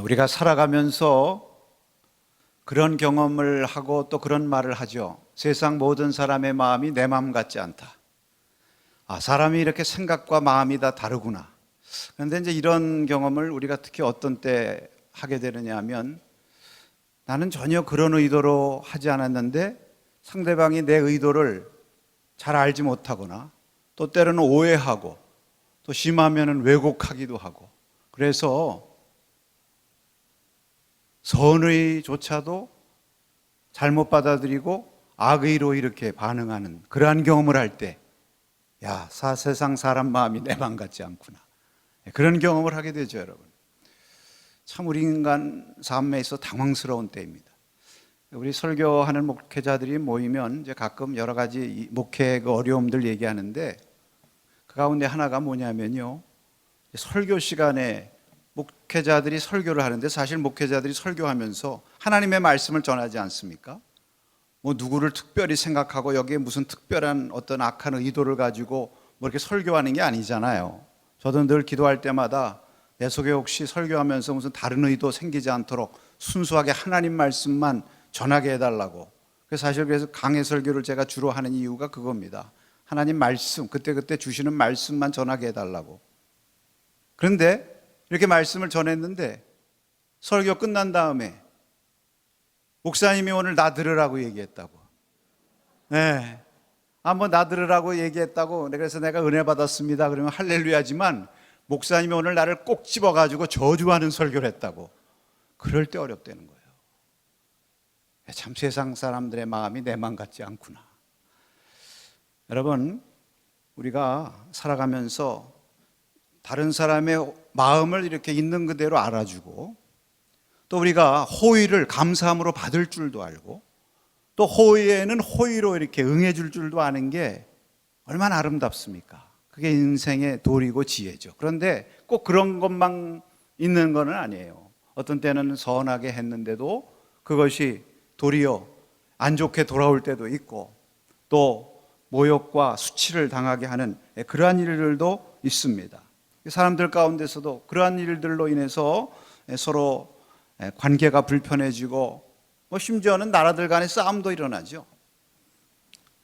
우리가 살아가면서 그런 경험을 하고 또 그런 말을 하죠. 세상 모든 사람의 마음이 내 마음 같지 않다. 사람이 이렇게 생각과 마음이 다 다르구나. 그런데 이제 이런 경험을 우리가 특히 어떤 때 하게 되느냐 하면, 나는 전혀 그런 의도로 하지 않았는데 상대방이 내 의도를 잘 알지 못하거나, 또 때로는 오해하고, 또 심하면은 왜곡하기도 하고, 그래서 선의조차도 잘못 받아들이고 악의로 이렇게 반응하는 그러한 경험을 할 때, 세상 사람 마음이 내 마음 같지 않구나. 그런 경험을 하게 되죠, 여러분. 참 우리 인간 삶에 있어 당황스러운 때입니다. 우리 설교하는 목회자들이 모이면 이제 가끔 여러 가지 목회 어려움들 얘기하는데, 그 가운데 하나가 뭐냐면요, 설교 시간에 목회자들이 설교를 하는데, 사실 목회자들이 설교하면서 하나님의 말씀을 전하지 않습니까? 누구를 특별히 생각하고 여기에 무슨 특별한 어떤 악한 의도를 가지고 이렇게 설교하는 게 아니잖아요. 저도 늘 기도할 때마다 내 속에 혹시 설교하면서 무슨 다른 의도 생기지 않도록 순수하게 하나님 말씀만 전하게 해달라고. 그래서 강해 설교를 제가 주로 하는 이유가 그겁니다. 하나님 말씀, 그때그때 주시는 말씀만 전하게 해달라고. 그런데 이렇게 말씀을 전했는데 설교 끝난 다음에 목사님이 오늘 나 들으라고 얘기했다고. 나 들으라고 얘기했다고. 그래서 내가 은혜 받았습니다 그러면 할렐루야지만, 목사님이 오늘 나를 꼭 집어가지고 저주하는 설교를 했다고. 그럴 때 어렵다는 거예요. 참 세상 사람들의 마음이 내 마음 같지 않구나. 여러분, 우리가 살아가면서 다른 사람의 마음을 이렇게 있는 그대로 알아주고, 또 우리가 호의를 감사함으로 받을 줄도 알고, 또 호의에는 호의로 이렇게 응해줄 줄도 아는 게 얼마나 아름답습니까? 그게 인생의 도리고 지혜죠. 그런데 꼭 그런 것만 있는 건 아니에요. 어떤 때는 선하게 했는데도 그것이 도리어 안 좋게 돌아올 때도 있고, 또 모욕과 수치를 당하게 하는 그러한 일들도 있습니다. 사람들 가운데서도 그러한 일들로 인해서 서로 관계가 불편해지고, 심지어는 나라들 간의 싸움도 일어나죠.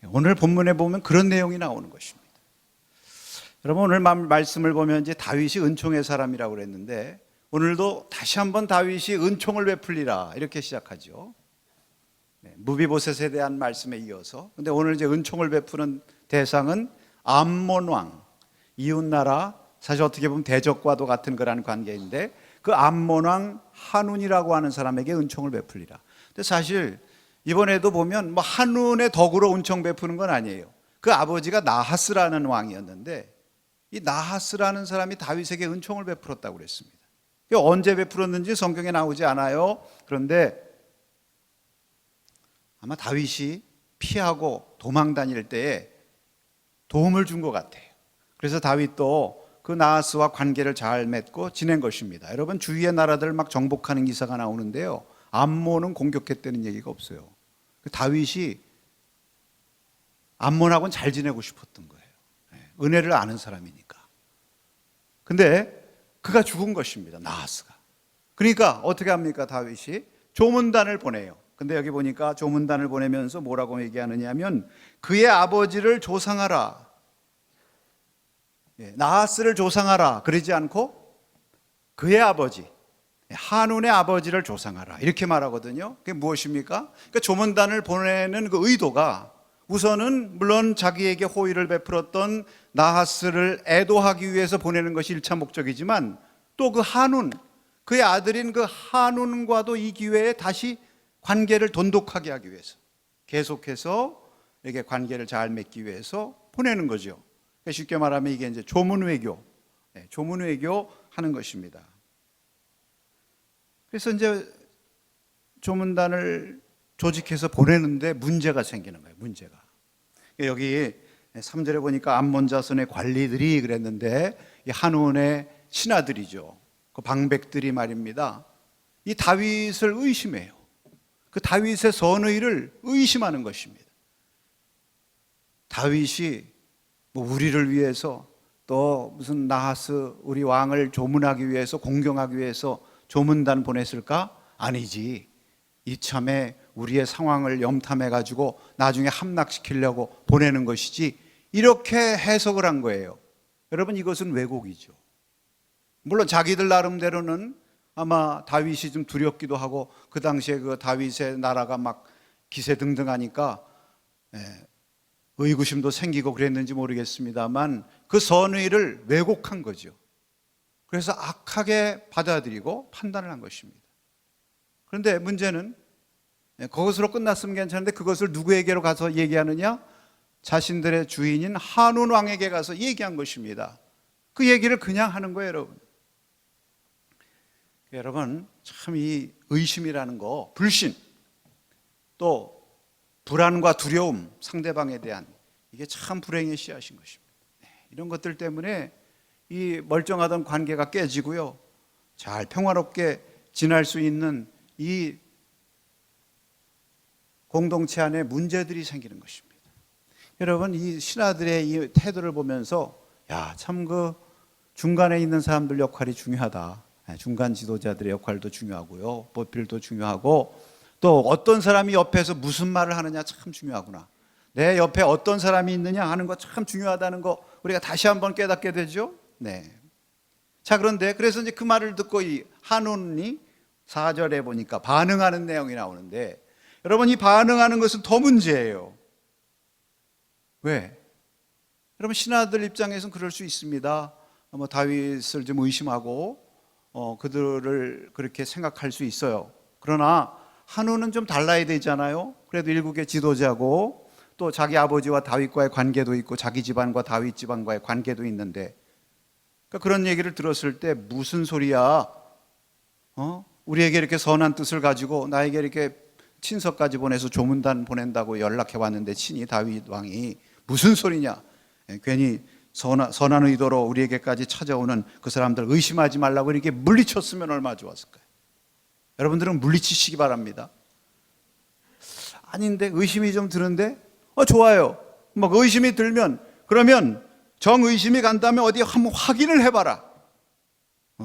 오늘 본문에 보면 그런 내용이 나오는 것입니다. 여러분, 오늘 말씀을 보면 이제 다윗이 은총의 사람이라고 그랬는데, 오늘도 다시 한번 다윗이 은총을 베풀리라 이렇게 시작하죠. 무비보셋에 대한 말씀에 이어서. 근데 오늘 이제 은총을 베푸는 대상은 암몬 왕, 이웃나라, 사실 어떻게 보면 대적과도 같은 그런 관계인데, 그 암몬 왕 한운이라고 하는 사람에게 은총을 베풀리라. 근데 사실 이번에도 보면 한운의 덕으로 은총 베푸는 건 아니에요. 그 아버지가 나하스라는 왕이었는데, 이 나하스라는 사람이 다윗에게 은총을 베풀었다고 그랬습니다. 언제 베풀었는지 성경에 나오지 않아요. 그런데 아마 다윗이 피하고 도망 다닐 때에 도움을 준 것 같아요. 그래서 다윗도 그 나하스와 관계를 잘 맺고 지낸 것입니다. 여러분, 주위의 나라들 막 정복하는 기사가 나오는데요, 암몬은 공격했다는 얘기가 없어요. 다윗이 암몬하고는 잘 지내고 싶었던 거예요. 은혜를 아는 사람이니까. 근데 그가 죽은 것입니다, 나하스가. 그러니까 어떻게 합니까? 다윗이 조문단을 보내요. 근데 여기 보니까 조문단을 보내면서 뭐라고 얘기하느냐 하면, 그의 아버지를 조상하라, 나하스를 조상하라 그러지 않고 그의 아버지, 한운의 아버지를 조상하라 이렇게 말하거든요. 그게 무엇입니까? 그러니까 조문단을 보내는 그 의도가, 우선은 물론 자기에게 호의를 베풀었던 나하스를 애도하기 위해서 보내는 것이 1차 목적이지만, 또 그 한운, 그의 아들인 그 한운과도 이 기회에 다시 관계를 돈독하게 하기 위해서, 계속해서 이렇게 관계를 잘 맺기 위해서 보내는 거죠. 쉽게 말하면 이게 이제 조문외교, 조문외교 하는 것입니다. 그래서 이제 조문단을 조직해서 보내는데 문제가 생기는 거예요. 문제가. 여기 3절에 보니까 암몬 자손의 관리들이 그랬는데, 이 한운의 신하들이죠. 그 방백들이 말입니다, 이 다윗을 의심해요. 그 다윗의 선의를 의심하는 것입니다. 다윗이 우리를 위해서, 또 무슨 나하스 우리 왕을 조문하기 위해서, 공경하기 위해서 조문단 보냈을까? 아니지. 이참에 우리의 상황을 염탐해가지고 나중에 함락시키려고 보내는 것이지, 이렇게 해석을 한 거예요. 여러분, 이것은 왜곡이죠. 물론 자기들 나름대로는 아마 다윗이 좀 두렵기도 하고 그 당시에 그 다윗의 나라가 막 기세등등하니까 의구심도 생기고 그랬는지 모르겠습니다만 그 선의를 왜곡한 거죠. 그래서 악하게 받아들이고 판단을 한 것입니다. 그런데 문제는 그것으로 끝났으면 괜찮은데 그것을 누구에게로 가서 얘기하느냐? 자신들의 주인인 한운 왕에게 가서 얘기한 것입니다. 그 얘기를 그냥 하는 거예요, 여러분. 여러분, 참 이 의심이라는 거, 불신, 또 불안과 두려움, 상대방에 대한, 이게 참 불행의 씨앗인 것입니다. 이런 것들 때문에 이 멀쩡하던 관계가 깨지고요, 잘 평화롭게 지낼 수 있는 이 공동체 안에 문제들이 생기는 것입니다. 여러분, 이 신하들의 이 태도를 보면서 참 그 중간에 있는 사람들 역할이 중요하다. 중간 지도자들의 역할도 중요하고요, 보필도 중요하고, 또 어떤 사람이 옆에서 무슨 말을 하느냐 참 중요하구나. 내 옆에 어떤 사람이 있느냐 하는 거 참 중요하다는 거 우리가 다시 한번 깨닫게 되죠. 네. 자, 그런데 그래서 이제 그 말을 듣고 이 한운이 4절에 보니까 반응하는 내용이 나오는데, 여러분, 이 반응하는 것은 더 문제예요. 왜? 여러분, 신하들 입장에서는 그럴 수 있습니다. 뭐 다윗을 좀 의심하고 그들을 그렇게 생각할 수 있어요. 그러나 한우는 좀 달라야 되잖아요. 그래도 일국의 지도자고 또 자기 아버지와 다윗과의 관계도 있고 자기 집안과 다윗 집안과의 관계도 있는데, 그러니까 그런 얘기를 들었을 때 무슨 소리야? 우리에게 이렇게 선한 뜻을 가지고 나에게 이렇게 친서까지 보내서 조문단 보낸다고 연락해 왔는데 친히 다윗 왕이 무슨 소리냐? 괜히 선한 의도로 우리에게까지 찾아오는 그 사람들 의심하지 말라고 이렇게 물리쳤으면 얼마나 좋았을까요? 여러분들은 물리치시기 바랍니다. 아닌데 의심이 좀 드는데 좋아요. 뭐 의심이 들면, 그러면 정의심이 간다면 어디 한번 확인을 해봐라.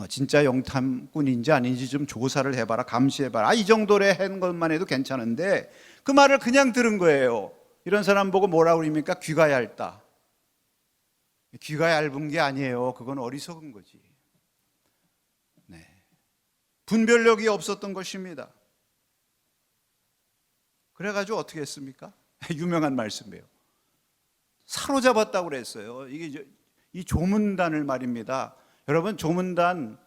진짜 영탐꾼인지 아닌지 좀 조사를 해봐라, 감시해봐라. 이 정도로 한 것만 해도 괜찮은데 그 말을 그냥 들은 거예요. 이런 사람 보고 뭐라고 그럽니까? 귀가 얇다. 귀가 얇은 게 아니에요. 그건 어리석은 거지. 네. 분별력이 없었던 것입니다. 그래가지고 어떻게 했습니까? 유명한 말씀이에요. 사로잡았다고 그랬어요. 이게 이 조문단을 말입니다. 여러분, 조문단,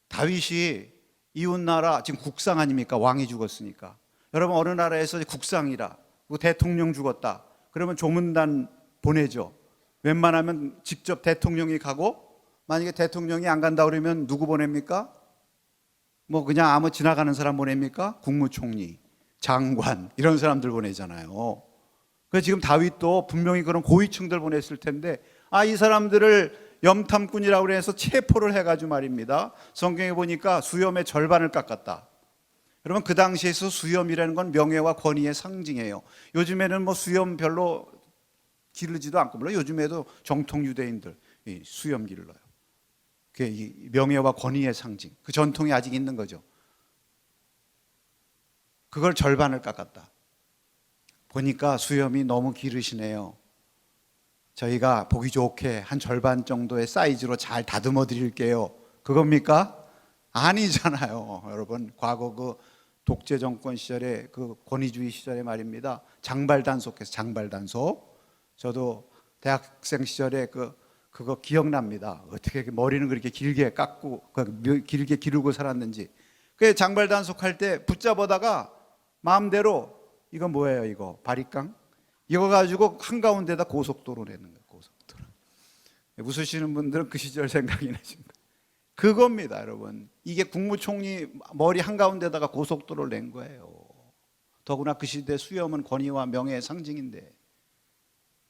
다윗이 이웃나라 지금 국상 아닙니까? 왕이 죽었으니까. 여러분, 어느 나라에서 국상이라 대통령 죽었다 그러면 조문단 보내죠. 웬만하면 직접 대통령이 가고, 만약에 대통령이 안 간다 그러면 누구 보냅니까? 뭐 그냥 아무 지나가는 사람 보냅니까? 국무총리, 장관, 이런 사람들 보내잖아요. 그래서 지금 다윗도 분명히 그런 고위층들 보냈을 텐데, 이 사람들을 염탐꾼이라고 해서 체포를 해가지고 말입니다. 성경에 보니까 수염의 절반을 깎았다. 여러분, 그 당시에서 수염이라는 건 명예와 권위의 상징이에요. 요즘에는 뭐 수염 별로 기르지도 않고, 물론 요즘에도 정통 유대인들 수염 길러요. 그게 이 명예와 권위의 상징, 그 전통이 아직 있는 거죠. 그걸 절반을 깎았다. 보니까 수염이 너무 기르시네요. 저희가 보기 좋게 한 절반 정도의 사이즈로 잘 다듬어 드릴게요. 그겁니까? 아니잖아요. 여러분, 과거 그 독재 정권 시절에, 그 권위주의 시절에 말입니다, 장발단속해서, 장발단속. 저도 대학생 시절에 그거 기억납니다. 어떻게 머리는 그렇게 길게 깎고 길게 기르고 살았는지. 그 장발단속할 때 붙잡아다가 마음대로, 이거 뭐예요? 이거 바리깡? 이거 가지고 한가운데다 고속도로 내는 거예요. 고속도로. 웃으시는 분들은 그 시절 생각이 나신 거예요. 그겁니다, 여러분. 이게 국무총리 머리 한가운데다가 고속도로를 낸 거예요. 더구나 그 시대 수염은 권위와 명예의 상징인데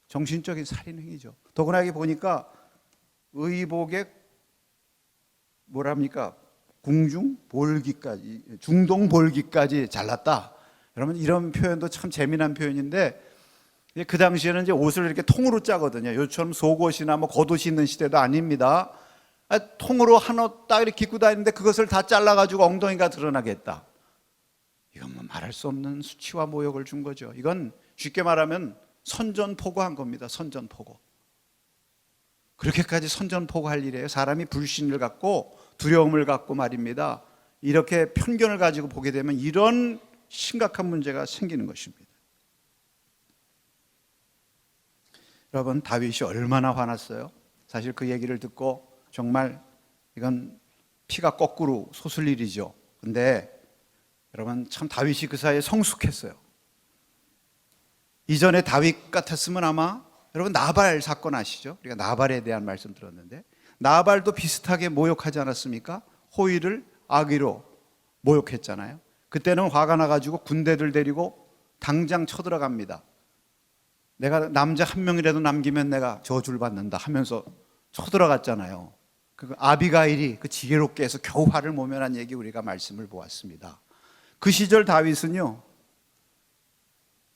정신적인 살인행위죠. 더구나 여기 보니까 의복의 뭐랍니까? 궁중 볼기까지, 중동 볼기까지 잘랐다. 여러분, 이런 표현도 참 재미난 표현인데, 그 당시에는 이제 옷을 이렇게 통으로 짜거든요. 요처럼 속옷이나 뭐 겉옷이 있는 시대도 아닙니다. 통으로 한옷 딱 이렇게 입고 다니는데 그것을 다 잘라가지고 엉덩이가 드러나겠다. 이건 뭐 말할 수 없는 수치와 모욕을 준 거죠. 이건 쉽게 말하면 선전포고한 겁니다. 선전포고. 그렇게까지 선전포고할 일이에요. 사람이 불신을 갖고 두려움을 갖고 말입니다. 이렇게 편견을 가지고 보게 되면 이런 심각한 문제가 생기는 것입니다. 여러분, 다윗이 얼마나 화났어요? 사실 그 얘기를 듣고 정말 이건 피가 거꾸로 솟을 일이죠. 근데 여러분, 참 다윗이 그 사이에 성숙했어요. 이전에 다윗 같았으면 아마 여러분 나발 사건 아시죠? 우리가 나발에 대한 말씀 들었는데 나발도 비슷하게 모욕하지 않았습니까? 호의를 악의로 모욕했잖아요. 그때는 화가 나가지고 군대를 데리고 당장 쳐들어갑니다. 내가 남자 한 명이라도 남기면 내가 저주를 받는다 하면서 쳐들어갔잖아요. 그 아비가일이 그 지혜롭게 해서 겨우 화를 모면한 얘기 우리가 말씀을 보았습니다. 그 시절 다윗은요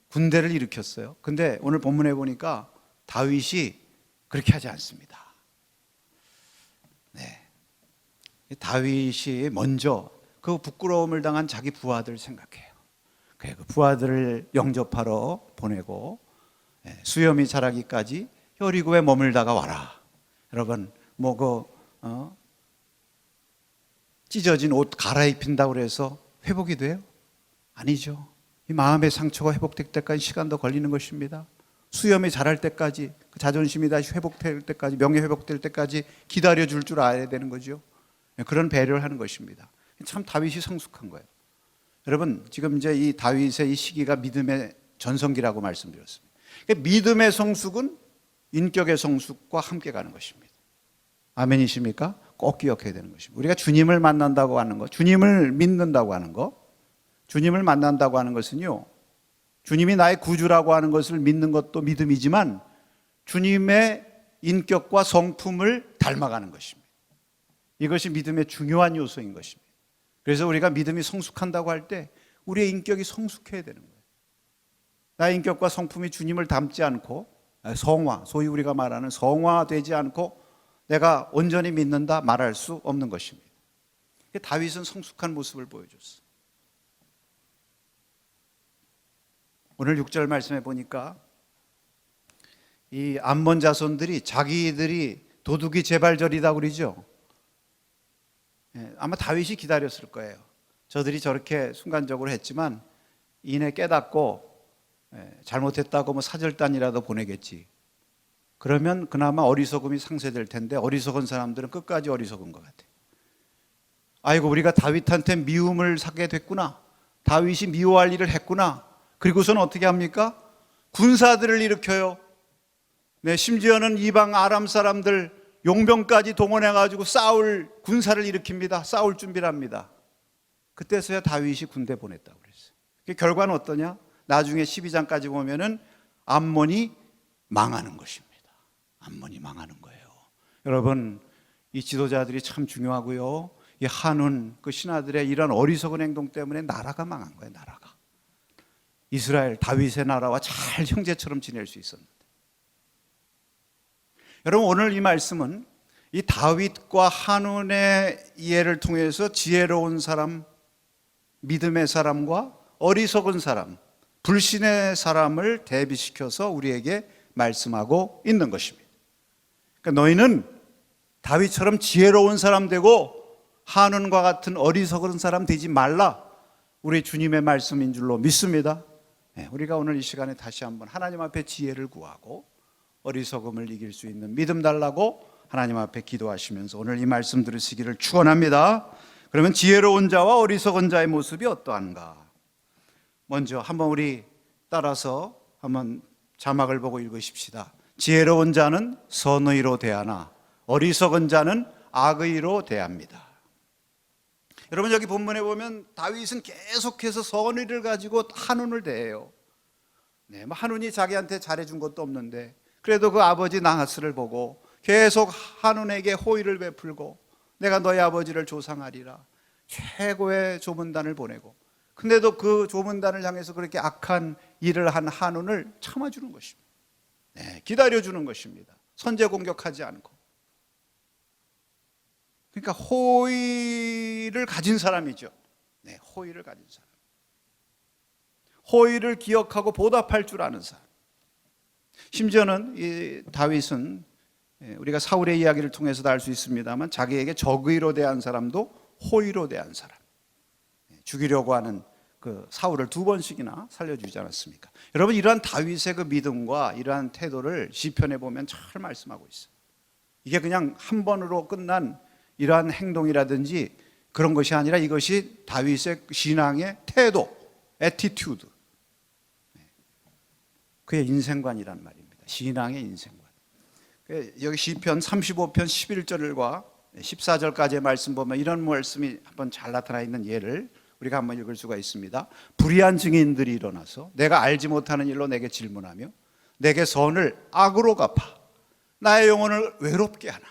군대를 일으켰어요. 근데 오늘 본문에 보니까 다윗이 그렇게 하지 않습니다. 네. 다윗이 먼저 그 부끄러움을 당한 자기 부하들 생각해요. 그 부하들을 영접하러 보내고 수염이 자라기까지 여리고에 머물다가 와라. 여러분 찢어진 옷 갈아입힌다고 그래서 회복이 돼요? 아니죠. 이 마음의 상처가 회복될 때까지 시간도 걸리는 것입니다. 수염이 자랄 때까지, 그 자존심이 다시 회복될 때까지, 명예 회복될 때까지 기다려줄 줄 알아야 되는 거죠. 그런 배려를 하는 것입니다. 참 다윗이 성숙한 거예요. 여러분, 지금 이제 이 다윗의 이 시기가 믿음의 전성기라고 말씀드렸습니다. 믿음의 성숙은 인격의 성숙과 함께 가는 것입니다. 아멘이십니까? 꼭 기억해야 되는 것입니다. 우리가 주님을 만난다고 하는 것, 주님을 믿는다고 하는 것, 주님을 만난다고 하는 것은요, 주님이 나의 구주라고 하는 것을 믿는 것도 믿음이지만 주님의 인격과 성품을 닮아가는 것입니다. 이것이 믿음의 중요한 요소인 것입니다. 그래서 우리가 믿음이 성숙한다고 할 때 우리의 인격이 성숙해야 되는 거예요. 나의 인격과 성품이 주님을 닮지 않고 성화, 소위 우리가 말하는 성화되지 않고 내가 온전히 믿는다 말할 수 없는 것입니다. 다윗은 성숙한 모습을 보여줬어요. 오늘 6절 말씀에 보니까 이 암몬 자손들이 자기들이 도둑이 재발절이다 그러죠. 아마 다윗이 기다렸을 거예요. 저들이 저렇게 순간적으로 했지만 이내 깨닫고 잘못했다고 뭐 사절단이라도 보내겠지. 그러면 그나마 어리석음이 상쇄될 텐데 어리석은 사람들은 끝까지 어리석은 것 같아요. 아이고 우리가 다윗한테 미움을 사게 됐구나. 다윗이 미워할 일을 했구나. 그리고서는 어떻게 합니까? 군사들을 일으켜요. 네, 심지어는 이방 아람 사람들 용병까지 동원해가지고 싸울 군사를 일으킵니다. 싸울 준비를 합니다. 그때서야 다윗이 군대 보냈다고 그랬어요. 그 결과는 어떠냐? 나중에 12장까지 보면은 암몬이 망하는 것입니다. 암몬이 망하는 거예요. 여러분, 이 지도자들이 참 중요하고요. 이 한운 그 신하들의 이런 어리석은 행동 때문에 나라가 망한 거예요. 나라가. 이스라엘 다윗의 나라와 잘 형제처럼 지낼 수 있었는데, 여러분 오늘 이 말씀은 이 다윗과 한운의 이해를 통해서 지혜로운 사람, 믿음의 사람과 어리석은 사람, 불신의 사람을 대비시켜서 우리에게 말씀하고 있는 것입니다. 그러니까 너희는 다윗처럼 지혜로운 사람 되고 한운과 같은 어리석은 사람 되지 말라, 우리 주님의 말씀인 줄로 믿습니다. 우리가 오늘 이 시간에 다시 한번 하나님 앞에 지혜를 구하고 어리석음을 이길 수 있는 믿음 달라고 하나님 앞에 기도하시면서 오늘 이 말씀 들으시기를 축원합니다. 그러면 지혜로운 자와 어리석은 자의 모습이 어떠한가? 먼저 한번 우리 따라서 한번 자막을 보고 읽으십시다. 지혜로운 자는 선의로 대하나 어리석은 자는 악의로 대합니다. 여러분 여기 본문에 보면 다윗은 계속해서 선의를 가지고 한운을 대해요. 네, 뭐 한운이 자기한테 잘해준 것도 없는데 그래도 그 아버지 나하스를 보고 계속 한운에게 호의를 베풀고 내가 너희 아버지를 조상하리라 최고의 조문단을 보내고, 근데도 그 조문단을 향해서 그렇게 악한 일을 한 한운을 참아주는 것입니다. 네, 기다려주는 것입니다. 선제 공격하지 않고. 그러니까 호의를 가진 사람이죠. 네, 호의를 가진 사람. 호의를 기억하고 보답할 줄 아는 사람. 심지어는 이 다윗은 우리가 사울의 이야기를 통해서도 알 수 있습니다만 자기에게 적의로 대한 사람도 호의로 대한 사람. 죽이려고 하는 그 사울을 2번씩이나 살려주지 않았습니까? 여러분, 이러한 다윗의 그 믿음과 이러한 태도를 시편에 보면 잘 말씀하고 있어요. 이게 그냥 한 번으로 끝난 이러한 행동이라든지 그런 것이 아니라 이것이 다윗의 신앙의 태도, 애티튜드, 그의 인생관이란 말입니다. 신앙의 인생관. 여기 시편 35편 11절과 14절까지의 말씀 보면 이런 말씀이 한번 잘 나타나 있는 예를 우리가 한번 읽을 수가 있습니다. 불의한 증인들이 일어나서 내가 알지 못하는 일로 내게 질문하며 내게 선을 악으로 갚아 나의 영혼을 외롭게 하나.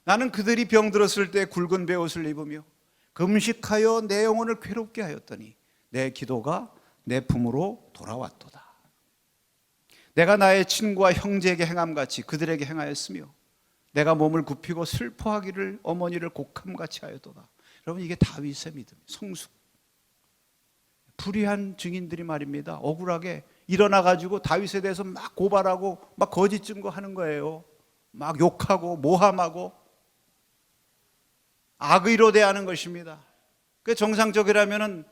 나는 그들이 병들었을 때 굵은 베옷을 입으며 금식하여 내 영혼을 괴롭게 하였더니 내 기도가 내 품으로 돌아왔도다. 내가 나의 친구와 형제에게 행함같이 그들에게 행하였으며 내가 몸을 굽히고 슬퍼하기를 어머니를 곡함같이 하였도다. 여러분, 이게 다윗의 믿음, 성숙. 불의한 증인들이 말입니다. 억울하게 일어나가지고 다윗에 대해서 막 고발하고 막 거짓 증거하는 거예요. 막 욕하고 모함하고 악의로 대하는 것입니다. 그 정상적이라면은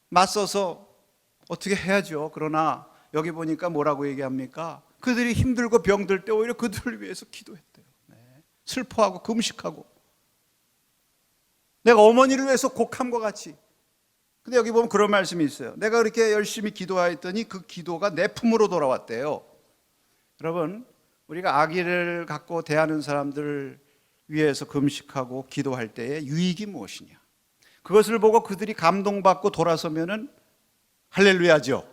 맞서서 어떻게 해야죠. 그러나 여기 보니까 뭐라고 얘기합니까? 그들이 힘들고 병들 때 오히려 그들을 위해서 기도했대요. 슬퍼하고 금식하고 내가 어머니를 위해서 곡함과 같이. 근데 여기 보면 그런 말씀이 있어요. 내가 그렇게 열심히 기도하였더니 그 기도가 내 품으로 돌아왔대요. 여러분, 우리가 악의를 갖고 대하는 사람들 위해서 금식하고 기도할 때의 유익이 무엇이냐? 그것을 보고 그들이 감동받고 돌아서면은 할렐루야죠.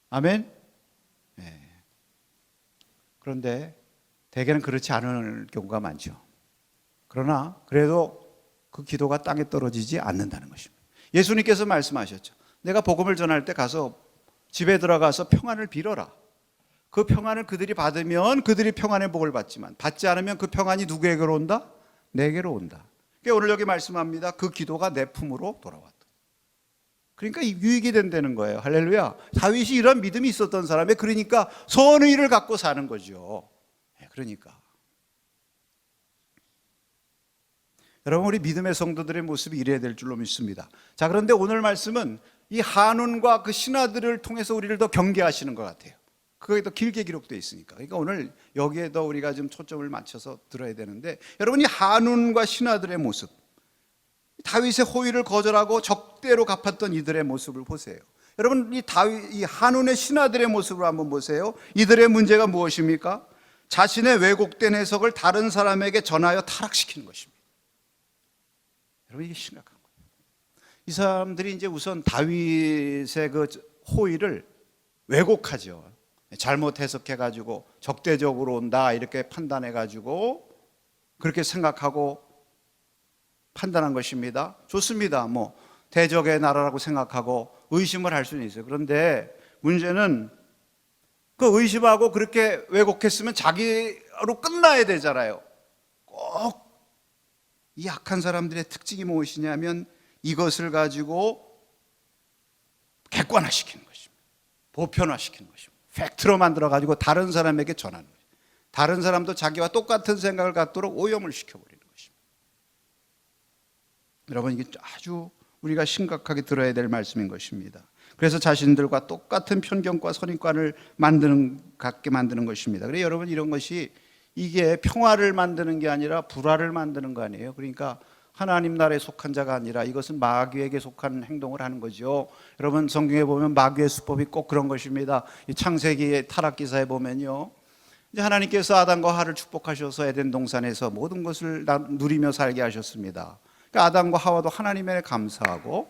아멘. 네. 그런데 대개는 그렇지 않을 경우가 많죠. 그러나 그래도 그 기도가 땅에 떨어지지 않는다는 것입니다. 예수님께서 말씀하셨죠. 내가 복음을 전할 때 가서 집에 들어가서 평안을 빌어라. 그 평안을 그들이 받으면 그들이 평안의 복을 받지만 받지 않으면 그 평안이 누구에게로 온다? 내게로 온다. 그러니까 오늘 여기 말씀합니다. 그 기도가 내 품으로 돌아왔다. 그러니까 유익이 된다는 거예요. 할렐루야. 다윗이 이런 믿음이 있었던 사람이 그러니까 선의를 갖고 사는 거죠. 그러니까 여러분, 우리 믿음의 성도들의 모습이 이래야 될 줄로 믿습니다. 자, 그런데 오늘 말씀은 이 한운과 그 신하들을 통해서 우리를 더 경계하시는 것 같아요. 그게 더 길게 기록되어 있으니까. 그러니까 오늘 여기에 더 우리가 좀 초점을 맞춰서 들어야 되는데, 여러분, 이 한운과 신하들의 모습, 다윗의 호의를 거절하고 적대로 갚았던 이들의 모습을 보세요. 여러분, 이 한운의 신하들의 모습을 한번 보세요. 이들의 문제가 무엇입니까? 자신의 왜곡된 해석을 다른 사람에게 전하여 타락시키는 것입니다. 여러분, 이게 심각한 거예요. 이 사람들이 이제 우선 다윗의 그 호의를 왜곡하죠. 잘못 해석해가지고 적대적으로 온다 이렇게 판단해가지고 그렇게 생각하고 판단한 것입니다. 좋습니다. 뭐 대적의 나라라고 생각하고 의심을 할 수는 있어요. 그런데 문제는 그 의심하고 그렇게 왜곡했으면 자기로 끝나야 되잖아요. 꼭 이 악한 사람들의 특징이 무엇이냐면 이것을 가지고 객관화시키는 것입니다. 보편화시키는 것입니다. 팩트로 만들어가지고 다른 사람에게 전하는 것입니다. 다른 사람도 자기와 똑같은 생각을 갖도록 오염을 시켜버리는 것입니다. 여러분, 이게 아주 우리가 심각하게 들어야 될 말씀인 것입니다. 그래서 자신들과 똑같은 편견과 선입관을 갖게 만드는 것입니다. 그래서 여러분, 이런 것이 이게 평화를 만드는 게 아니라 불화를 만드는 거 아니에요. 그러니까 하나님 나라에 속한 자가 아니라 이것은 마귀에게 속한 행동을 하는 거죠. 여러분, 성경에 보면 마귀의 수법이 꼭 그런 것입니다. 이 창세기의 타락 기사에 보면요, 이제 하나님께서 아담과 하와를 축복하셔서 에덴 동산에서 모든 것을 누리며 살게 하셨습니다. 그러니까 아담과 하와도 하나님에 감사하고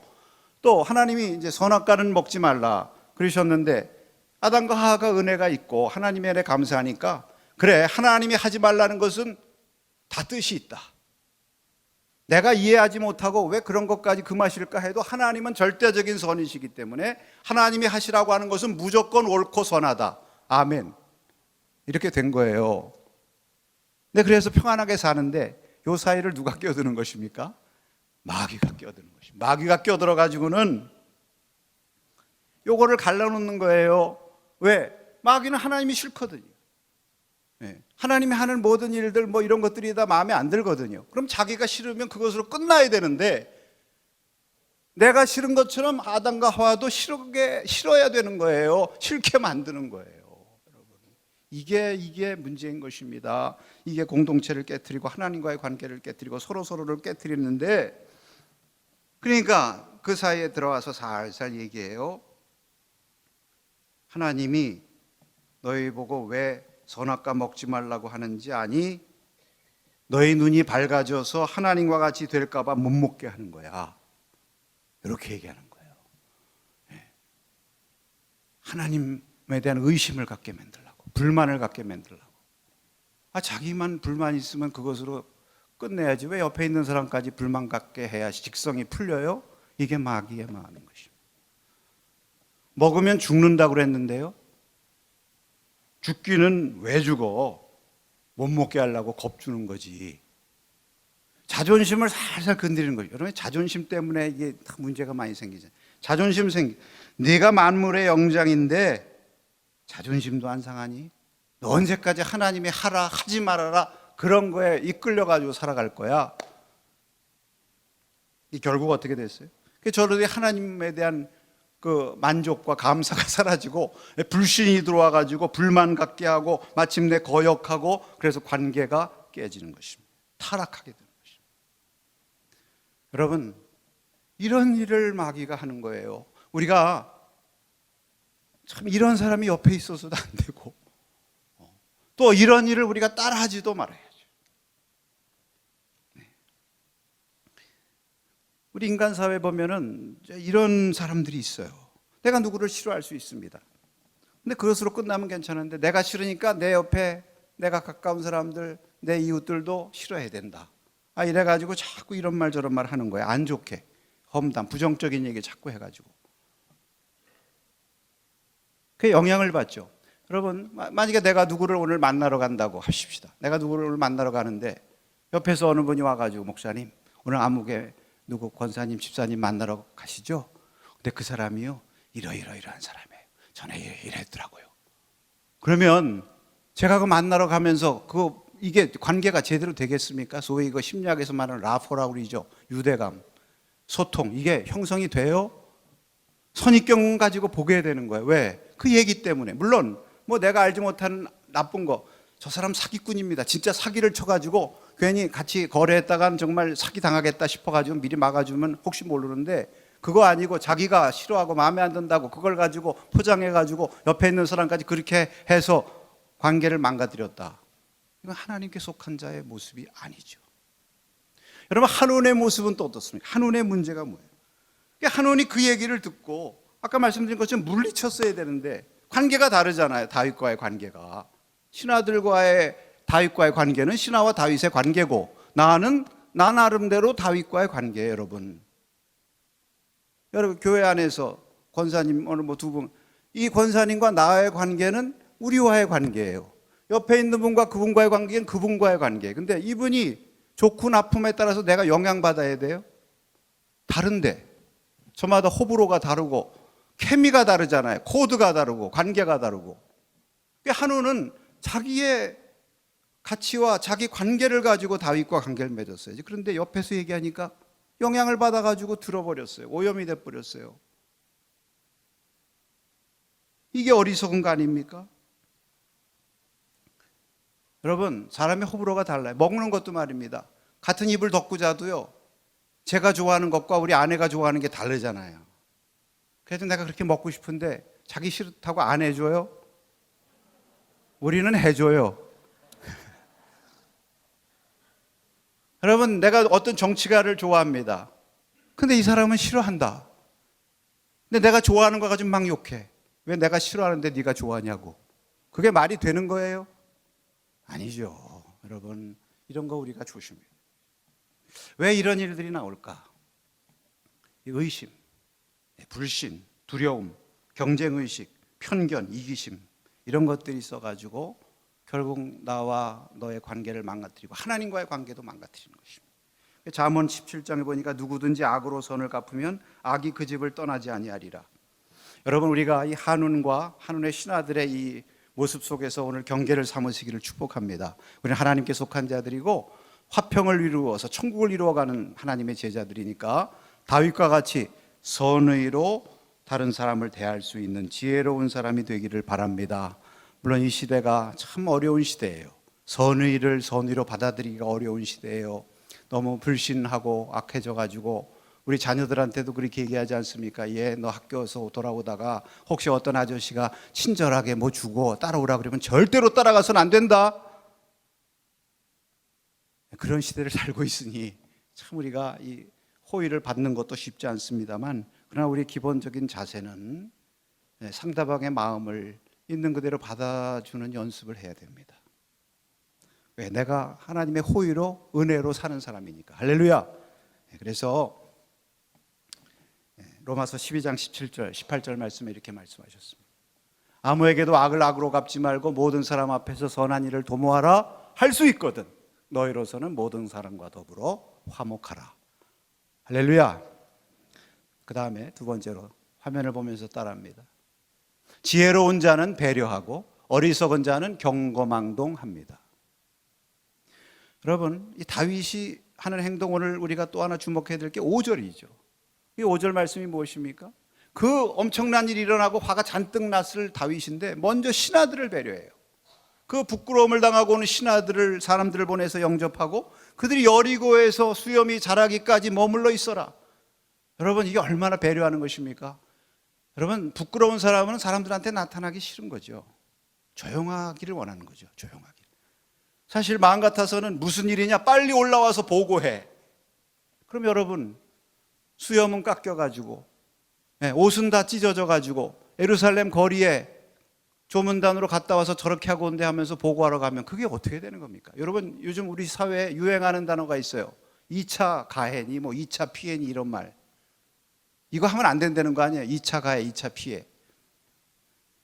또 하나님이 이제 선악과는 먹지 말라 그러셨는데 아담과 하와가 은혜가 있고 하나님의 은혜에 감사하니까 그래, 하나님이 하지 말라는 것은 다 뜻이 있다. 내가 이해하지 못하고 왜 그런 것까지 금하실까 해도 하나님은 절대적인 선이시기 때문에 하나님이 하시라고 하는 것은 무조건 옳고 선하다. 아멘. 이렇게 된 거예요. 네, 그래서 평안하게 사는데 요 사이를 누가 끼어드는 것입니까? 마귀가 끼어드는 것입니다. 마귀가 끼어들어 가지고는 요거를 갈라놓는 거예요. 왜? 마귀는 하나님이 싫거든요. 하나님이 하는 모든 일들 뭐 이런 것들이 다 마음에 안 들거든요. 그럼 자기가 싫으면 그것으로 끝나야 되는데, 내가 싫은 것처럼 아담과 하와도 싫어야 되는 거예요. 싫게 만드는 거예요. 여러분, 이게 문제인 것입니다. 이게 공동체를 깨트리고 하나님과의 관계를 깨트리고 서로를 깨트리는데, 그러니까 그 사이에 들어와서 살살 얘기해요. 하나님이 너희 보고 왜 선악과 먹지 말라고 하는지 아니? 너희 눈이 밝아져서 하나님과 같이 될까 봐 못 먹게 하는 거야. 이렇게 얘기하는 거예요. 하나님에 대한 의심을 갖게 만들려고, 불만을 갖게 만들려고. 자기만 불만 있으면 그것으로 끝내야지 왜 옆에 있는 사람까지 불만 갖게 해야 직성이 풀려요? 이게 마귀의 마음인 것입니다. 먹으면 죽는다고 그랬는데요, 죽기는 왜 죽어? 못 먹게 하려고 겁주는 거지. 자존심을 살살 건드리는 거죠. 여러분, 자존심 때문에 이게 문제가 많이 생기잖아요. 자존심 네가 만물의 영장인데 자존심도 안 상하니? 너 언제까지 하나님이 하라 하지 말아라 그런 거에 이끌려가지고 살아갈 거야? 이 결국 어떻게 됐어요? 저들이 하나님에 대한 그 만족과 감사가 사라지고 불신이 들어와가지고 불만 갖게 하고 마침내 거역하고, 그래서 관계가 깨지는 것입니다. 타락하게 되는 것입니다. 여러분, 이런 일을 마귀가 하는 거예요. 우리가 참 이런 사람이 옆에 있어서도 안 되고, 또 이런 일을 우리가 따라하지도 말아야죠. 우리 인간 사회 보면은 이런 사람들이 있어요. 내가 누구를 싫어할 수 있습니다. 근데 그것으로 끝나면 괜찮은데, 내가 싫으니까 내 옆에 내가 가까운 사람들, 내 이웃들도 싫어해야 된다. 이래가지고 자꾸 이런 말 저런 말 하는 거예요. 안 좋게, 험담, 부정적인 얘기 자꾸 해가지고. 그게 영향을 받죠. 여러분, 만약에 내가 누구를 오늘 만나러 간다고 하십시다. 내가 누구를 오늘 만나러 가는데 옆에서 어느 분이 와가지고, 목사님, 오늘 아무개 누구 권사님, 집사님 만나러 가시죠? 근데 그 사람이요, 이러한 사람이에요. 전에 이랬더라고요. 그러면 제가 그 만나러 가면서 이게 관계가 제대로 되겠습니까? 소위 그 심리학에서 말하는 라포라고 그러죠. 유대감, 소통, 이게 형성이 돼요? 선입견 가지고 보게 되는 거예요. 왜? 그 얘기 때문에. 물론 뭐 내가 알지 못하는 나쁜 거, 저 사람 사기꾼입니다, 진짜 사기를 쳐가지고 괜히 같이 거래했다간 정말 사기 당하겠다 싶어가지고 미리 막아주면 혹시 모르는데, 그거 아니고 자기가 싫어하고 마음에 안 든다고 그걸 가지고 포장해가지고 옆에 있는 사람까지 그렇게 해서 관계를 망가뜨렸다. 이건 하나님께 속한 자의 모습이 아니죠. 여러분, 한운의 모습은 또 어떻습니까? 한운의 문제가 뭐예요? 한운이 그 얘기를 듣고 아까 말씀드린 것처럼 물리쳤어야 되는데, 관계가 다르잖아요. 다윗과의 관계가, 신하들과의 다윗과의 관계는 신하와 다윗의 관계고, 나 나름대로 다윗과의 관계예요. 여러분, 교회 안에서 권사님 어느 두 분, 이 권사님과 나의 관계는 우리와의 관계예요. 옆에 있는 분과 그분과의 관계는 그분과의 관계예요. 근데 이분이 좋고 나쁨에 따라서 내가 영향받아야 돼요? 다른데 저마다 호불호가 다르고 케미가 다르잖아요. 코드가 다르고 관계가 다르고. 한우는 자기의 가치와 자기 관계를 가지고 다윗과 관계를 맺었어요. 그런데 옆에서 얘기하니까 영향을 받아가지고 들어버렸어요. 오염이 돼버렸어요. 이게 어리석은 거 아닙니까? 여러분, 사람의 호불호가 달라요. 먹는 것도 말입니다. 같은 이불 덮고 자도요, 제가 좋아하는 것과 우리 아내가 좋아하는 게 다르잖아요. 그래서 내가 그렇게 먹고 싶은데 자기 싫다고 안 해줘요? 우리는 해줘요. 여러분, 내가 어떤 정치가를 좋아합니다. 근데 이 사람은 싫어한다. 근데 내가 좋아하는 거 가지고 막 욕해. 왜 내가 싫어하는데 네가 좋아하냐고. 그게 말이 되는 거예요? 아니죠. 여러분, 이런 거 우리가 조심해요. 왜 이런 일들이 나올까? 의심, 불신, 두려움, 경쟁의식, 편견, 이기심, 이런 것들이 있어가지고 결국 나와 너의 관계를 망가뜨리고 하나님과의 관계도 망가뜨리는 것입니다. 잠언 17장에 보니까 누구든지 악으로 선을 갚으면 악이 그 집을 떠나지 아니하리라. 여러분, 우리가 이 한운과 한운의 신하들의 이 모습 속에서 오늘 경계를 삼으시기를 축복합니다. 우리는 하나님께 속한 자들이고 화평을 이루어서 천국을 이루어가는 하나님의 제자들이니까 다윗과 같이 선의로 다른 사람을 대할 수 있는 지혜로운 사람이 되기를 바랍니다. 물론 이 시대가 참 어려운 시대예요. 선의를 선의로 받아들이기가 어려운 시대예요. 너무 불신하고 악해져 가지고 우리 자녀들한테도 그렇게 얘기하지 않습니까? 너 학교에서 돌아오다가 혹시 어떤 아저씨가 친절하게 뭐 주고 따라오라 그러면 절대로 따라가서는 안 된다. 그런 시대를 살고 있으니 참 우리가 이 호의를 받는 것도 쉽지 않습니다만, 그러나 우리 기본적인 자세는 상대방의 마음을 있는 그대로 받아주는 연습을 해야 됩니다. 왜? 내가 하나님의 호의로 은혜로 사는 사람이니까. 할렐루야. 그래서 로마서 12장 17절 18절 말씀에 이렇게 말씀하셨습니다. 아무에게도 악을 악으로 갚지 말고 모든 사람 앞에서 선한 일을 도모하라. 할 수 있거든 너희로서는 모든 사람과 더불어 화목하라. 할렐루야. 그 다음에 두 번째로 화면을 보면서 따라합니다. 지혜로운 자는 배려하고 어리석은 자는 경거망동합니다. 여러분, 이 다윗이 하는 행동, 오늘 우리가 또 하나 주목해야 될 게 5절이죠. 이 5절 말씀이 무엇입니까? 그 엄청난 일이 일어나고 화가 잔뜩 났을 다윗인데 먼저 신하들을 배려해요. 그 부끄러움을 당하고 오는 신하들을, 사람들을 보내서 영접하고 그들이 여리고에서 수염이 자라기까지 머물러 있어라. 여러분, 이게 얼마나 배려하는 것입니까? 여러분, 부끄러운 사람은 사람들한테 나타나기 싫은 거죠. 조용하기를 원하는 거죠. 조용하기. 사실 마음 같아서는 무슨 일이냐, 빨리 올라와서 보고해. 그럼 여러분, 수염은 깎여가지고 옷은 다 찢어져가지고 예루살렘 거리에 조문단으로 갔다 와서 저렇게 하고 온대 하면서 보고하러 가면 그게 어떻게 되는 겁니까? 여러분, 요즘 우리 사회에 유행하는 단어가 있어요. 2차 가해니 2차 피해니 이런 말. 이거 하면 안 된다는 거 아니에요? 2차 가해, 2차 피해.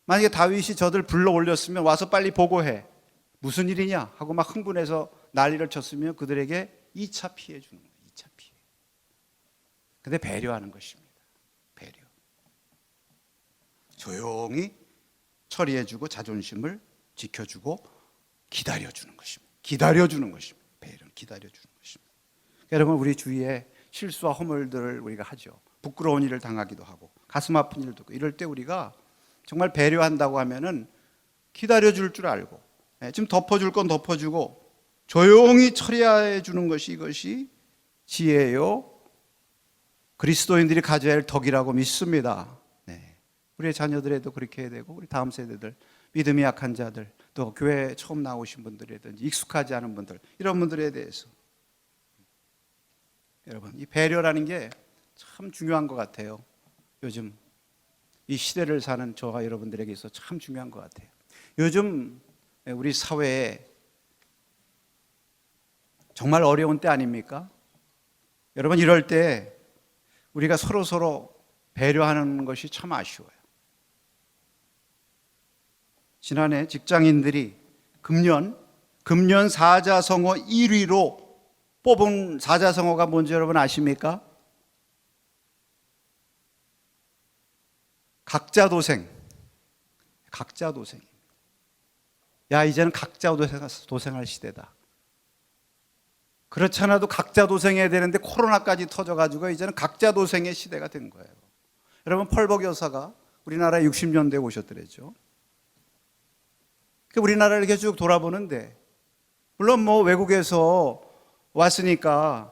만약에 다윗이 저들 불러 올렸으면 와서 빨리 보고해. 무슨 일이냐 하고 막 흥분해서 난리를 쳤으면 그들에게 2차 피해 주는 거예요. 2차 피해. 근데 배려하는 것입니다. 배려. 조용히 처리해주고 자존심을 지켜주고 기다려주는 것입니다. 기다려주는 것입니다. 배려는 기다려주는 것입니다. 여러분, 우리 주위에 실수와 허물들을 우리가 하죠. 부끄러운 일을 당하기도 하고 가슴 아픈 일도 있고, 이럴 때 우리가 정말 배려한다고 하면은 기다려줄 줄 알고 좀 덮어줄 건 덮어주고 조용히 처리해 주는 것이, 이것이 지혜요 그리스도인들이 가져야 할 덕이라고 믿습니다. 우리의 자녀들에도 그렇게 해야 되고, 우리 다음 세대들, 믿음이 약한 자들, 또 교회에 처음 나오신 분들이라든지 익숙하지 않은 분들, 이런 분들에 대해서 여러분, 이 배려라는 게 참 중요한 것 같아요. 요즘 이 시대를 사는 저와 여러분들에게 있어 참 중요한 것 같아요. 요즘 우리 사회에 정말 어려운 때 아닙니까? 여러분, 이럴 때 우리가 서로 배려하는 것이 참 아쉬워요. 지난해 직장인들이 금년 사자성어 1위로 뽑은 사자성어가 뭔지 여러분 아십니까? 각자도생. 각자도생입니다. 야, 이제는 각자도생할 시대다. 그렇지 않아도 각자도생해야 되는데 코로나까지 터져가지고 이제는 각자도생의 시대가 된 거예요. 여러분, 펄벅 여사가 우리나라에 60년대에 오셨더랬죠. 우리나라를 이렇게 쭉 돌아보는데, 물론 외국에서 왔으니까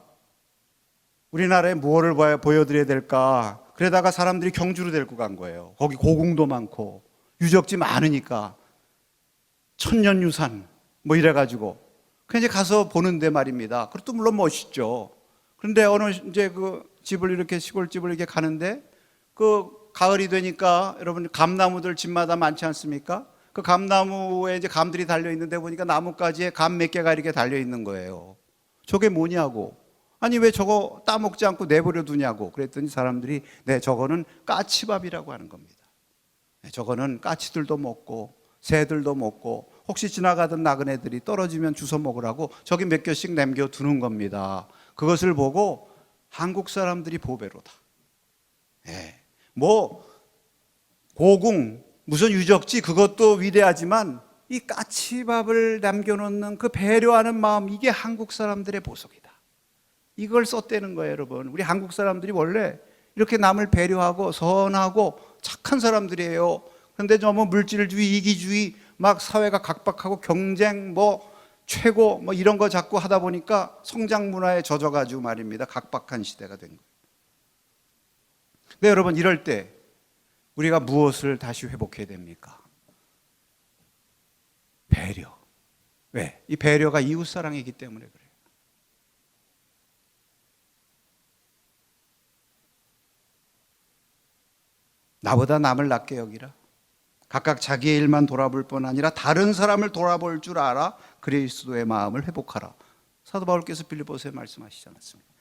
우리나라에 무엇을 보여드려야 될까, 그러다가 사람들이 경주로 데리고 간 거예요. 거기 고궁도 많고 유적지 많으니까 천년유산 이래가지고 그냥 이제 가서 보는데 말입니다. 그것도 물론 멋있죠. 그런데 어느 이제 그 집을 이렇게 시골집을 이렇게 가는데 그 가을이 되니까 여러분 감나무들 집마다 많지 않습니까? 그 감나무에 이제 감들이 달려 있는데 보니까 나뭇가지에 감 몇 개가 이렇게 달려 있는 거예요. 저게 뭐냐고. 아니 왜 저거 따먹지 않고 내버려 두냐고. 그랬더니 사람들이 네, 저거는 까치밥이라고 하는 겁니다. 네, 저거는 까치들도 먹고 새들도 먹고 혹시 지나가던 나그네들이 떨어지면 주워 먹으라고 저기 몇 개씩 남겨두는 겁니다. 그것을 보고 한국 사람들이 보배로다. 예. 뭐 고궁 무슨 유적지 그것도 위대하지만 이 까치밥을 남겨놓는 그 배려하는 마음, 이게 한국 사람들의 보석이다. 이걸 썼다는 거예요, 여러분. 우리 한국 사람들이 원래 이렇게 남을 배려하고 선하고 착한 사람들이에요. 그런데 너무 물질주의, 이기주의, 막 사회가 각박하고 경쟁, 뭐 최고, 뭐 이런 거 자꾸 하다 보니까 성장 문화에 젖어가지고 말입니다. 각박한 시대가 된 거예요. 근데 여러분, 이럴 때 우리가 무엇을 다시 회복해야 됩니까? 배려. 왜? 이 배려가 이웃사랑이기 때문에 그래요. 나보다 남을 낫게 여기라. 각각 자기의 일만 돌아볼 뿐 아니라 다른 사람을 돌아볼 줄 알아 그리스도의 마음을 회복하라. 사도 바울께서 빌립보서에 말씀하시지 않았습니까?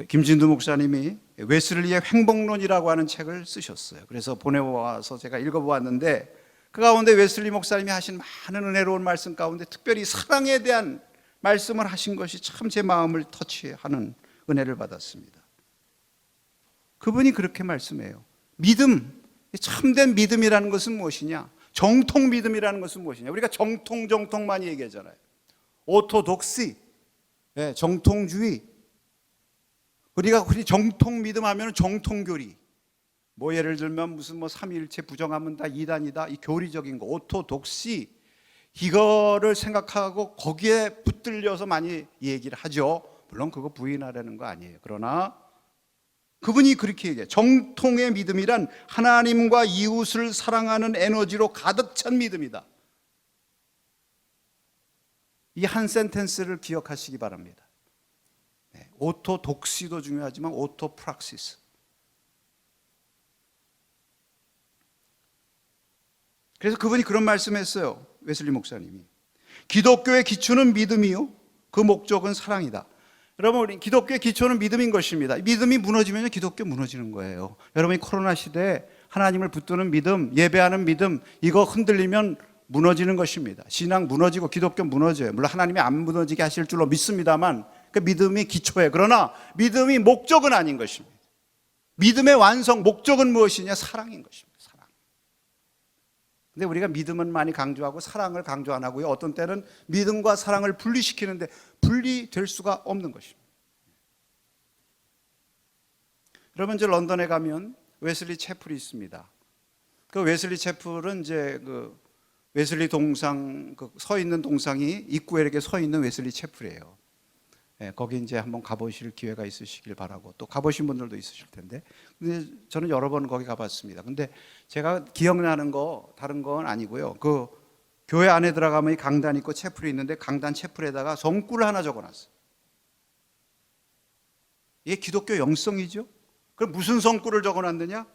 김진두 목사님이 웨슬리의 횡복론이라고 하는 책을 쓰셨어요. 그래서 보내와서 제가 읽어보았는데 그 가운데 웨슬리 목사님이 하신 많은 은혜로운 말씀 가운데 특별히 사랑에 대한 말씀을 하신 것이 참 제 마음을 터치하는 은혜를 받았습니다. 그분이 그렇게 말씀해요. 믿음, 참된 믿음이라는 것은 무엇이냐? 정통 믿음이라는 것은 무엇이냐? 우리가 정통 많이 얘기하잖아요. 오토독시, 정통주의. 우리가 정통 믿음 하면 정통교리. 뭐 예를 들면 무슨 뭐 삼위일체 부정하면 다 이단이다. 이 교리적인 거, 오토독시. 이거를 생각하고 거기에 붙들려서 많이 얘기를 하죠. 물론 그거 부인하려는 거 아니에요. 그러나 그분이 그렇게 얘기해요. 정통의 믿음이란 하나님과 이웃을 사랑하는 에너지로 가득 찬 믿음이다. 이 한 센텐스를 기억하시기 바랍니다. 오토독시도 중요하지만 오토프락시스. 그래서 그분이 그런 말씀했어요. 웨슬리 목사님이. 기독교의 기초는 믿음이요, 그 목적은 사랑이다. 여러분, 우리 기독교의 기초는 믿음인 것입니다. 믿음이 무너지면 기독교 무너지는 거예요. 여러분이 코로나 시대에 하나님을 붙드는 믿음, 예배하는 믿음, 이거 흔들리면 무너지는 것입니다. 신앙 무너지고 기독교 무너져요. 물론 하나님이 안 무너지게 하실 줄로 믿습니다만 그 믿음이 기초예요. 그러나 믿음이 목적은 아닌 것입니다. 믿음의 완성, 목적은 무엇이냐? 사랑인 것입니다. 사랑. 근데 우리가 믿음은 많이 강조하고 사랑을 강조 안 하고요. 어떤 때는 믿음과 사랑을 분리시키는데 분리될 수가 없는 것입니다. 여러분, 이제 런던에 가면 웨슬리 채플이 있습니다. 그 웨슬리 채플은 이제 그 웨슬리 동상, 그 서 있는 동상이 입구에 이렇게 서 있는 웨슬리 채플이에요. 거기 이제 한번 가보실 기회가 있으시길 바라고, 또 가보신 분들도 있으실 텐데, 근데 저는 여러 번 거기 가봤습니다. 근데 제가 기억나는 거 다른 건 아니고요. 그 교회 안에 들어가면 이 강단 있고 채플이 있는데 강단 채플에다가 성구를 하나 적어놨어요. 이게 기독교 영성이죠. 그럼 무슨 성구를 적어놨느냐?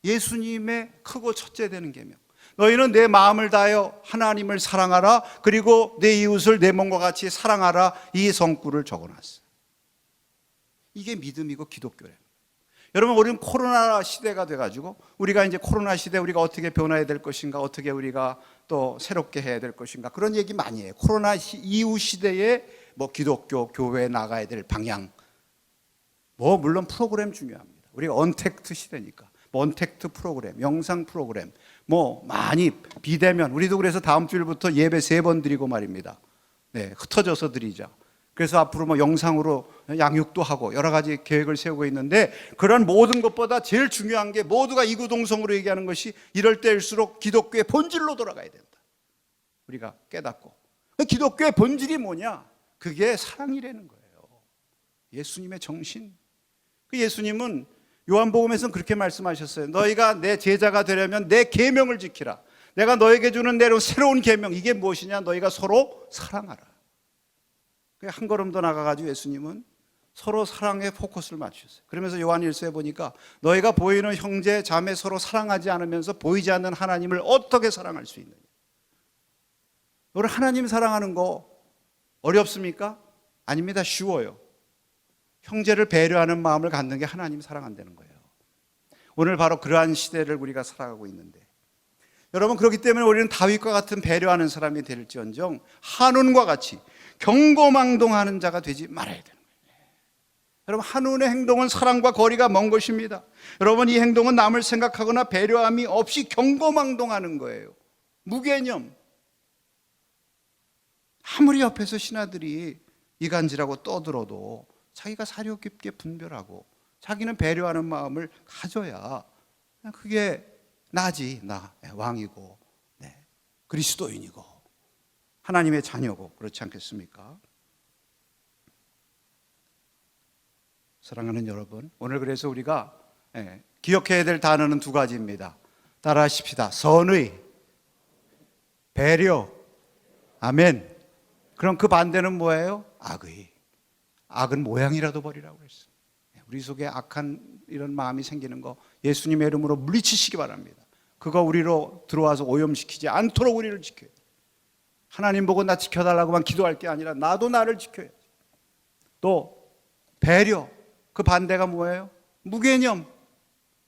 예수님의 크고 첫째 되는 계명. 너희는 내 마음을 다하여 하나님을 사랑하라, 그리고 내 이웃을 내 몸과 같이 사랑하라. 이 성구를 적어놨어요. 이게 믿음이고 기독교래요. 여러분, 우리는 코로나 시대가 돼가지고 우리가 이제 코로나 시대 우리가 어떻게 변화해야 될 것인가, 어떻게 우리가 또 새롭게 해야 될 것인가, 그런 얘기 많이 해요. 코로나 이후 시대에 뭐 기독교 교회에 나가야 될 방향, 뭐 물론 프로그램 중요합니다. 우리가 언택트 시대니까 언택트 프로그램, 영상 프로그램, 뭐 많이 비대면, 우리도 그래서 다음 주일부터 예배 3번 드리고 말입니다. 흩어져서 드리자. 그래서 앞으로 뭐 영상으로 양육도 하고 여러 가지 계획을 세우고 있는데, 그런 모든 것보다 제일 중요한 게 모두가 이구동성으로 얘기하는 것이 이럴 때일수록 기독교의 본질로 돌아가야 된다. 우리가 깨닫고. 기독교의 본질이 뭐냐? 그게 사랑이라는 거예요. 예수님의 정신. 그 예수님은 요한복음에서는 그렇게 말씀하셨어요. 너희가 내 제자가 되려면 내 계명을 지키라. 내가 너에게 주는 내로 새로운 계명, 이게 무엇이냐? 너희가 서로 사랑하라. 한 걸음 더 나가가지고 예수님은 서로 사랑에 포커스를 맞추셨어요. 그러면서 요한 1서에 보니까 너희가 보이는 형제 자매 서로 사랑하지 않으면서 보이지 않는 하나님을 어떻게 사랑할 수 있느냐? 우리 하나님 사랑하는 거 어렵습니까? 아닙니다. 쉬워요. 형제를 배려하는 마음을 갖는 게 하나님 사랑한다는 거예요. 오늘 바로 그러한 시대를 우리가 살아가고 있는데, 여러분, 그렇기 때문에 우리는 다윗과 같은 배려하는 사람이 될지언정 한운과 같이 경고망동하는 자가 되지 말아야 돼요. 여러분, 한운의 행동은 사랑과 거리가 먼 것입니다. 여러분, 이 행동은 남을 생각하거나 배려함이 없이 경고망동하는 거예요. 무개념. 아무리 옆에서 신하들이 이간질하고 떠들어도 자기가 사려 깊게 분별하고 자기는 배려하는 마음을 가져야 그게 나지. 나 왕이고, 네, 그리스도인이고 하나님의 자녀고, 그렇지 않겠습니까? 사랑하는 여러분, 오늘 그래서 우리가 기억해야 될 단어는 두 가지입니다. 따라하십시다. 선의, 배려. 아멘. 그럼 그 반대는 뭐예요? 악의. 악은 모양이라도 버리라고 그랬어요. 우리 속에 악한 이런 마음이 생기는 거 예수님의 이름으로 물리치시기 바랍니다. 그거 우리로 들어와서 오염시키지 않도록 우리를 지켜야 돼요. 하나님 보고 나 지켜달라고만 기도할 게 아니라 나도 나를 지켜야지. 또 배려, 그 반대가 뭐예요? 무개념.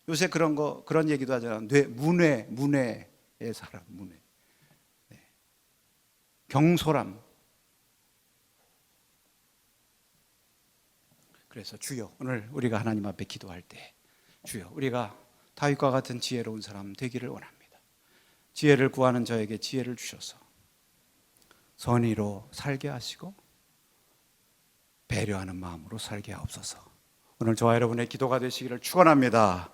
요새 그런 얘기도 하잖아요. 문외의 사람, 문외. 네. 경솔함. 그래서 주여, 오늘 우리가 하나님 앞에 기도할 때 주여, 우리가 다윗과 같은 지혜로운 사람 되기를 원합니다. 지혜를 구하는 저에게 지혜를 주셔서 선의로 살게 하시고 배려하는 마음으로 살게 하옵소서. 오늘 저와 여러분의 기도가 되시기를 축원합니다.